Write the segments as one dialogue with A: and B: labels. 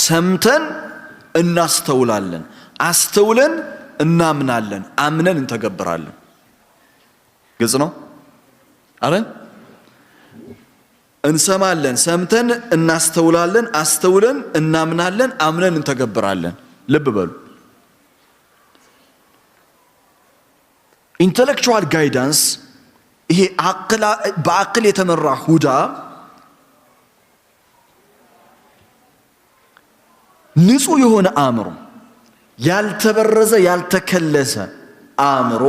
A: ሰምተን እናስተውላለን አስተውለን እናምናለን አምነን እንተገብራለን ግልጽ ነው አረን እንሰማለን ሰምተን እናስተውላለን አስተውለን እናምናለን አምነን እንተገብራለን ልብ በሉ intellectual guidance ይሄ በአቅል የተመራ ሁዳ ንጹህ የሆነ አእምሮ ያልተበረዘ ያልተከለሰ አእምሮ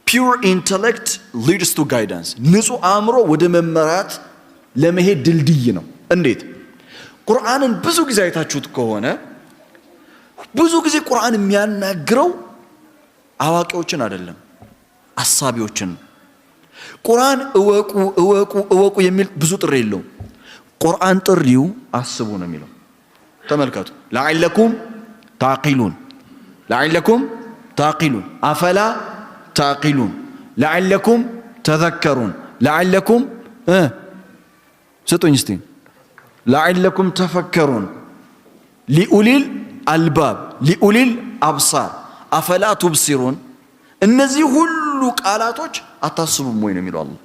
A: pure intellect leads to guidance ንጹህ አእምሮ ወደ መመራት ለመሄድ ድልድይ ነው እንዴት ቁርአንን ብዙ ጊዜ አይታችሁት ከሆነ ብዙ ጊዜ ቁርአን የሚያናግረው አዋቂዎችን አይደለም አሳቢዎችን ቁርአን እወቁ የሚል ብዙ ጥሪ የለውም ቁርአን ጥሪው አስቡ ነው የሚለው ተመልከቱ لعلكم تعقلون أفلا تعقلون لعلكم تذكرون لعلكم ستونستين لعلكم تفكرون لأولي الألباب لأولي الأبصار أفلا تبصرون النزي هلو قالاتوش أتصبوا موين من الله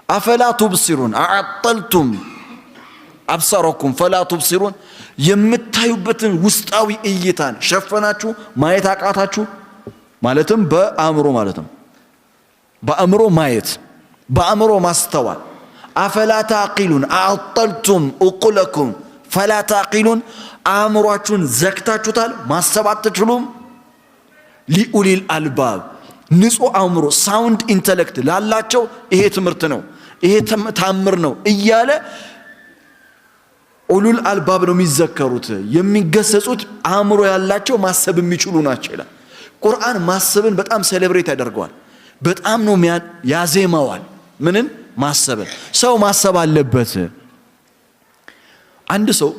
A: أفلا تبصرون أعطلتم أبصاركم فلا تبصرون يمتايوبتن وسطاوي ايتان شفناچو مايت አቃታችሁ ማለትም በአእምሮ ማለትም በአእምሮ ማየት በአእምሮ ማስተዋል أفلا تعقلون أعطلتم أقلكم فلا تعقلون አእምሮአችሁን ዘግታችሁታል ማሰብ አትችሉም لأولي الألباب ንጹህ አእምሮ ሳውንድ ኢንተሌክት ላላቸው ይሄ ትምህርት ነው ይሄ ታምር ነው እያለ ኡሉል አልባብ ነው የሚዘከሩት የሚገሰጹት አእምሮ ያላቸው ማሰብ የሚችሉ ናቸው ይላል ቁርአን ማሰብን በጣም ሴሌብሬት ያደርገዋል በጣም ነው ያዜማዋል ምንን ማሰብን ሰው ማሰብ አለበት አንድ ሰው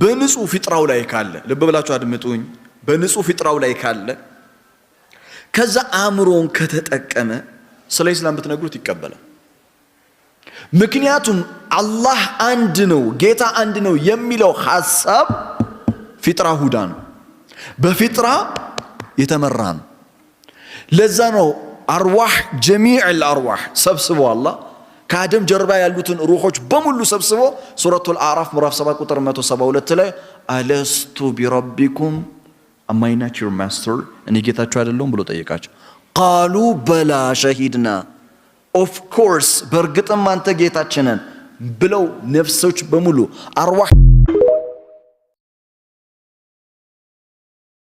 A: በንጹህ ፍጥራው ላይ ካለ ልብ ብላችሁ አድምጡኝ በንጹህ ፍጥራው ላይ ካለ ከዛ አእምሮን ከተጠቀመ ስለ እስላም ብትነግሩት ይቀበላል ምክንያቱም አላህ አንድ ነው ጌታ አንድ ነው የሚለው ሐሳብ ፍጥራ ሁዳ ነው በፍጥራ የተመራ ነው ለዛ ነው አርዋህ ጀሚዕ الارواح ሰብስቦ አላህ ከአደም ጀርባ ያሉትን ሩሆች በሙሉ ሰብስቦ ሱረቱል አዕራፍ ምዕራፍ 7 ቁጥር 172 ላይ አለስቱ ቢረቢኩም am I not your master እኔ ጌታችሁ አይደለሁም ብሎ ጠየቃቸው ቃሉ በላ ሸሂድና of course በርግጥም አንተ ጌታችን ነን ብለው ነፍሶች በሙሉ አርዋህ